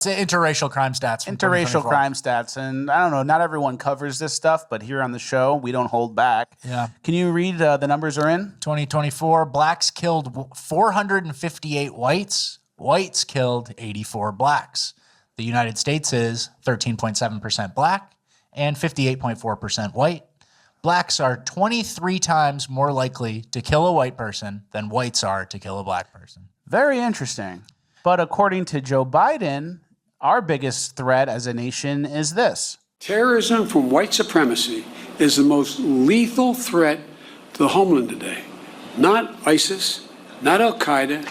It's interracial crime stats. Interracial crime stats. And I don't know, not everyone covers this stuff, but here on the show, we don't hold back. Yeah. Can you read the numbers are in? 2024, blacks killed 458 whites. Whites killed 84 blacks. The United States is 13.7% black and 58.4% white. Blacks are 23 times more likely to kill a white person than whites are to kill a black person. Very interesting. But according to Joe Biden, our biggest threat as a nation is this. Terrorism from white supremacy is the most lethal threat to the homeland today. Not ISIS, not Al-Qaeda,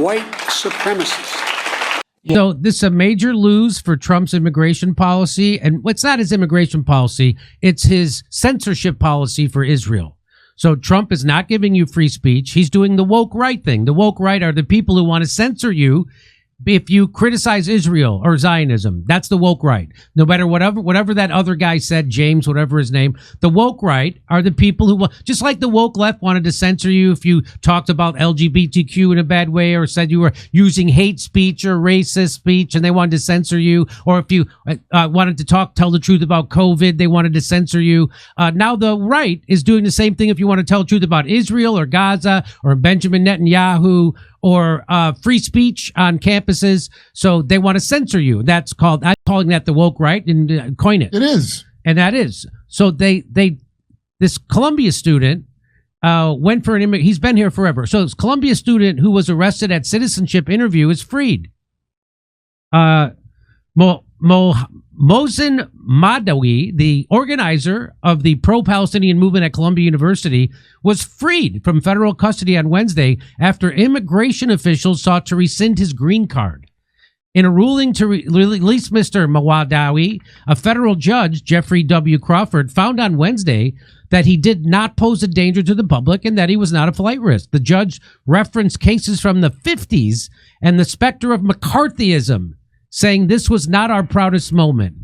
white supremacists. So this is a major lose for Trump's immigration policy. And it's not his immigration policy, it's his censorship policy for Israel. So Trump is not giving you free speech. He's doing the woke right thing. The woke right are the people who want to censor you if you criticize Israel or Zionism. That's the woke right. No matter whatever that other guy said, James, whatever his name, the woke right are the people who, just like the woke left wanted to censor you if you talked about LGBTQ in a bad way or said you were using hate speech or racist speech and they wanted to censor you, or if you wanted to tell the truth about COVID, they wanted to censor you. Now the right is doing the same thing if you want to tell the truth about Israel or Gaza or Benjamin Netanyahu or free speech on campuses. So they want to censor you. I'm calling that the woke right and coin it. It is. And that is. So this Columbia student went for he's been here forever. So this Columbia student who was arrested at citizenship interview is freed. Mohsen Madawi, the organizer of the pro-Palestinian movement at Columbia University, was freed from federal custody on Wednesday after immigration officials sought to rescind his green card. In a ruling to release Mr. Madawi, a federal judge, Jeffrey W. Crawford, found on Wednesday that he did not pose a danger to the public and that he was not a flight risk. The judge referenced cases from the 50s and the specter of McCarthyism, saying this was not our proudest moment.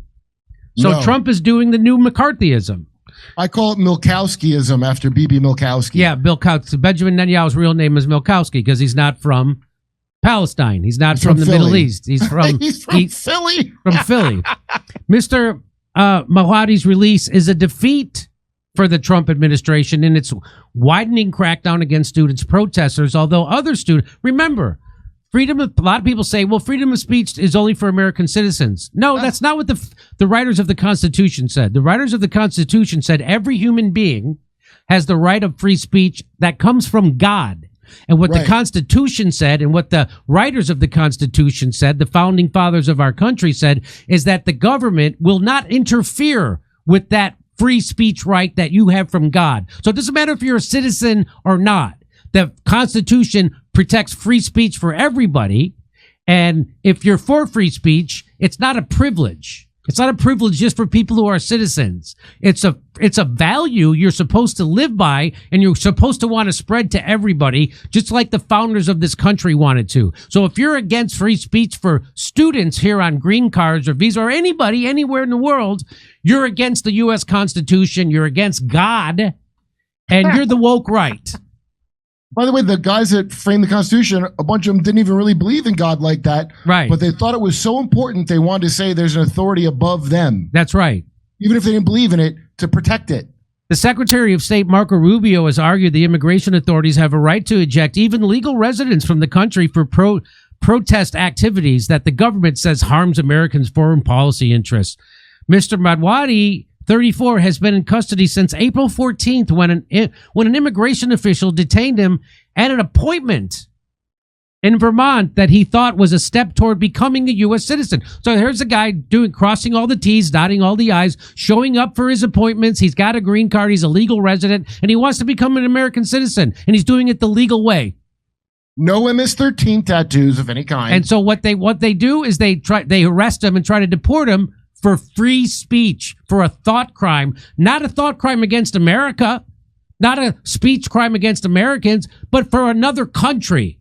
So no. Trump is doing the new McCarthyism. I call it Milkowskiism after Bibi Milkowski. Yeah, Milkowski. Benjamin Netanyahu's real name is Milkowski because he's not from Palestine. He's from the Middle East. He's from Philly. From Philly. Mr. Mawadi's release is a defeat for the Trump administration in its widening crackdown against students protesters, although other students, remember, a lot of people say, well, freedom of speech is only for American citizens. No, that's not what the writers of the Constitution said. The writers of the Constitution said every human being has the right of free speech that comes from God. And what the Constitution said and what the writers of the Constitution said, the founding fathers of our country said, is that the government will not interfere with that free speech right that you have from God. So it doesn't matter if you're a citizen or not. The Constitution protects free speech for everybody. And if you're for free speech, it's not a privilege. It's not a privilege just for people who are citizens. It's a value you're supposed to live by and you're supposed to want to spread to everybody, just like the founders of this country wanted to. So if you're against free speech for students here on green cards or visa or anybody anywhere in the world, you're against the U.S. Constitution, you're against God, and you're the woke right. By the way, the guys that framed the Constitution, a bunch of them didn't even really believe in God like that. Right. But they thought it was so important, they wanted to say there's an authority above them. That's right. Even if they didn't believe in it, to protect it. The Secretary of State, Marco Rubio, has argued the immigration authorities have a right to eject even legal residents from the country for protest activities that the government says harms Americans' foreign policy interests. Mr. Madwadi, 34, has been in custody since April 14th when an immigration official detained him at an appointment in Vermont that he thought was a step toward becoming a U.S. citizen. So here's a guy crossing all the T's, dotting all the I's, showing up for his appointments. He's got a green card. He's a legal resident, and he wants to become an American citizen, and he's doing it the legal way. No MS-13 tattoos of any kind. And so what they do is they arrest him and try to deport him for free speech, for a thought crime, not a thought crime against America, not a speech crime against Americans, but for another country.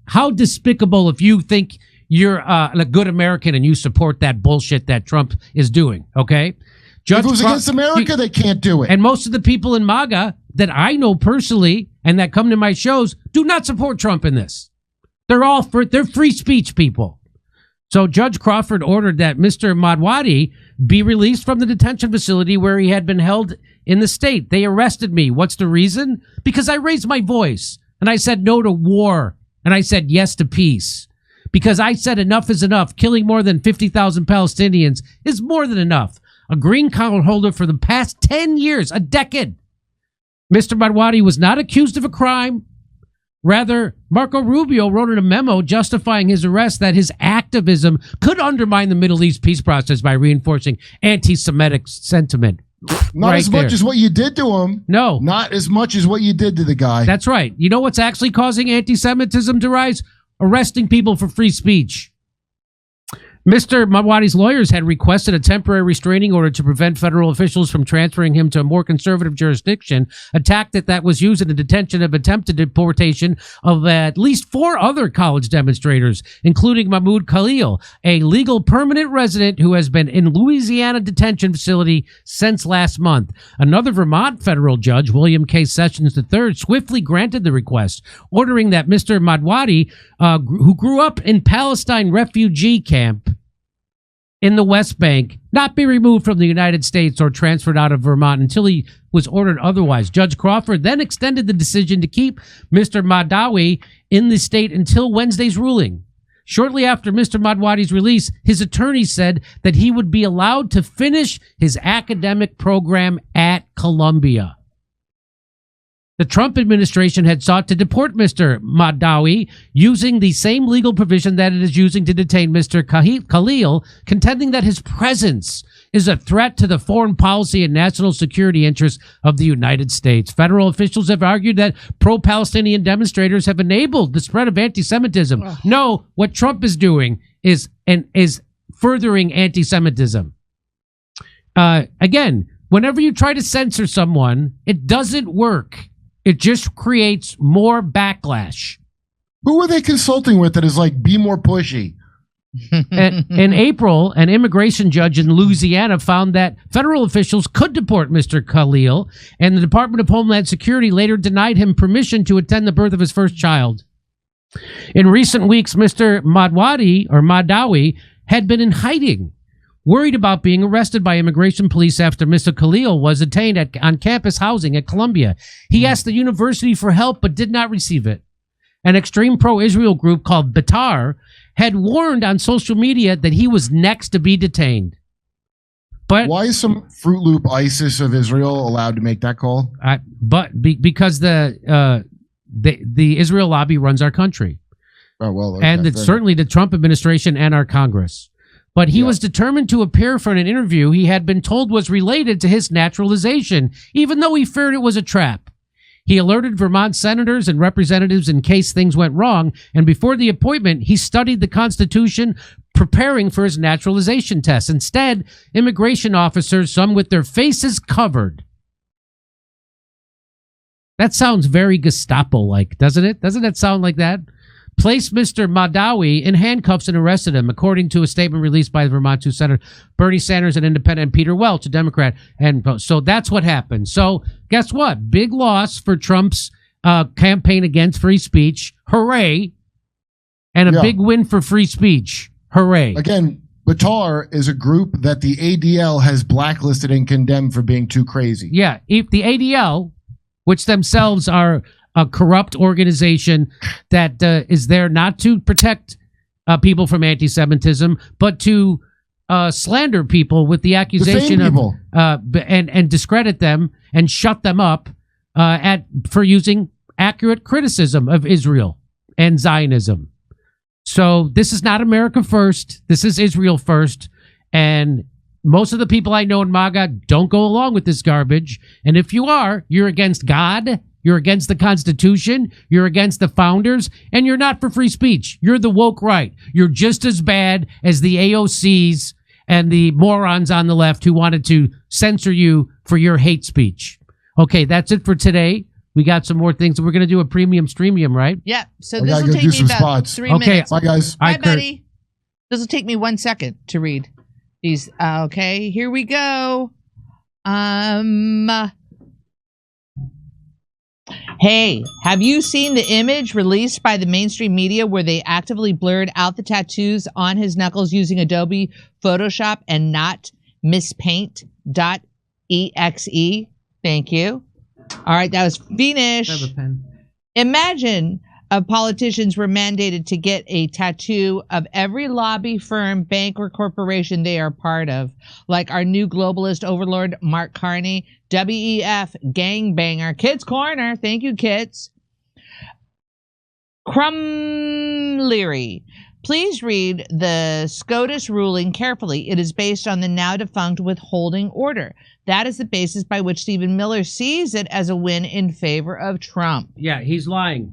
How despicable if you think you're a good American and you support that bullshit that Trump is doing, okay? If it was against America, they can't do it. And most of the people in MAGA that I know personally and that come to my shows do not support Trump in this. They're free speech people. So Judge Crawford ordered that Mr. Madwadi be released from the detention facility where he had been held in the state. They arrested me. What's the reason? Because I raised my voice and I said no to war and I said yes to peace. Because I said enough is enough. Killing more than 50,000 Palestinians is more than enough. A green card holder for the past 10 years, a decade. Mr. Madwadi was not accused of a crime. Rather, Marco Rubio wrote in a memo justifying his arrest that his activism could undermine the Middle East peace process by reinforcing anti-Semitic sentiment. Not as much as what you did to him. No. Not as much as what you did to the guy. That's right. You know what's actually causing anti-Semitism to rise? Arresting people for free speech. Mr. Madwadi's lawyers had requested a temporary restraining order to prevent federal officials from transferring him to a more conservative jurisdiction, a tactic that was used in the detention of attempted deportation of at least 4 other college demonstrators, including Mahmoud Khalil, a legal permanent resident who has been in Louisiana detention facility since last month. Another Vermont federal judge, William K. Sessions III, swiftly granted the request, ordering that Mr. Madwadi, who grew up in Palestine refugee camp in the West Bank, not be removed from the United States or transferred out of Vermont until he was ordered otherwise. Judge Crawford then extended the decision to keep Mr. Madwadi in the state until Wednesday's ruling. Shortly after Mr. Madwadi's release, his attorney said that he would be allowed to finish his academic program at Columbia. The Trump administration had sought to deport Mr. Madwadi using the same legal provision that it is using to detain Mr. Khalil, contending that his presence is a threat to the foreign policy and national security interests of the United States. Federal officials have argued that pro-Palestinian demonstrators have enabled the spread of anti-Semitism. No, what Trump is doing is furthering anti-Semitism. Again, whenever you try to censor someone, it doesn't work. It just creates more backlash. Who are they consulting with that is like, be more pushy? In April, an immigration judge in Louisiana found that federal officials could deport Mr. Khalil, and the Department of Homeland Security later denied him permission to attend the birth of his first child. In recent weeks, Mr. Madwadi had been in hiding, worried about being arrested by immigration police after Mr. Khalil was detained on campus housing at Columbia. He asked the university for help but did not receive it. An extreme pro-Israel group called Betar had warned on social media that he was next to be detained. But why is some Fruit Loop ISIS of Israel allowed to make that call? Because the Israel lobby runs our country. Oh, well, okay, and it's certainly the Trump administration and our Congress. But he was determined to appear for an interview he had been told was related to his naturalization, even though he feared it was a trap. He alerted Vermont senators and representatives in case things went wrong, and before the appointment, he studied the Constitution, preparing for his naturalization test. Instead, immigration officers, some with their faces covered. That sounds very Gestapo-like, doesn't it? Doesn't that sound like that? Placed Mr. Madwadi in handcuffs and arrested him, according to a statement released by the Vermont 2 Senator Bernie Sanders, an independent, and Peter Welch, a Democrat. And so that's what happened. So guess what? Big loss for Trump's campaign against free speech. Hooray. And a big win for free speech. Hooray. Again, Betar is a group that the ADL has blacklisted and condemned for being too crazy. Yeah. If the ADL, which themselves are a corrupt organization that is there not to protect people from anti-Semitism, but to slander people with the accusation of and discredit them and shut them up for using accurate criticism of Israel and Zionism. So this is not America first. This is Israel first. And most of the people I know in MAGA don't go along with this garbage. And if you are, you're against God. You're against the Constitution, you're against the founders, and you're not for free speech. You're the woke right. You're just as bad as the AOCs and the morons on the left who wanted to censor you for your hate speech. Okay, that's it for today. We got some more things. We're going to do a premium streamium, right? Yeah, so this will take me about 3 minutes. Bye, guys. Bye, buddy. This will take me 1 second to read these. Okay, here we Hey, have you seen the image released by the mainstream media where they actively blurred out the tattoos on his knuckles using Adobe Photoshop and not mispaint.exe? Thank you. All right, that was Fiennish. I have a pen. Imagine politicians were mandated to get a tattoo of every lobby firm, bank, or corporation they are part of, like our new globalist overlord, Mark Carney, WEF, gangbanger, Kids Corner, thank you, Kits, Leary. Please read the SCOTUS ruling carefully. It is based on the now defunct withholding order. That is the basis by which Stephen Miller sees it as a win in favor of Trump. Yeah, he's lying.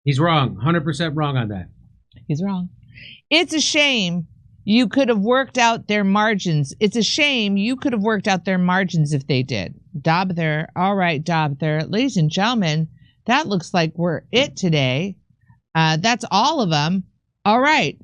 He's wrong. 100% wrong on that. He's wrong. It's a shame you could have worked out their margins. It's a shame you could have worked out their margins if they did. Dob there. All right, Dob there. Ladies and gentlemen, that looks like we're it today. That's all of them. All right.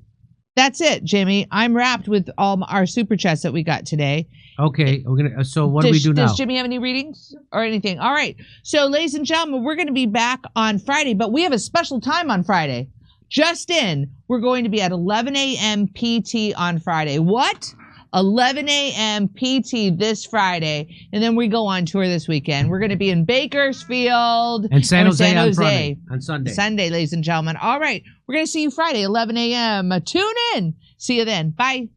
That's it, Jimmy. I'm wrapped with all our super chats that we got today. Okay, we're gonna. So what do we do now? Does Jimmy have any readings or anything? All right. So, ladies and gentlemen, we're going to be back on Friday, but we have a special time on Friday. Just in, we're going to be at 11 a.m. PT on Friday. What? 11 a.m. PT this Friday, and then we go on tour this weekend. We're going to be in Bakersfield And San Jose, on Sunday. Sunday, ladies and gentlemen. All right. We're going to see you Friday, 11 a.m. Tune in. See you then. Bye.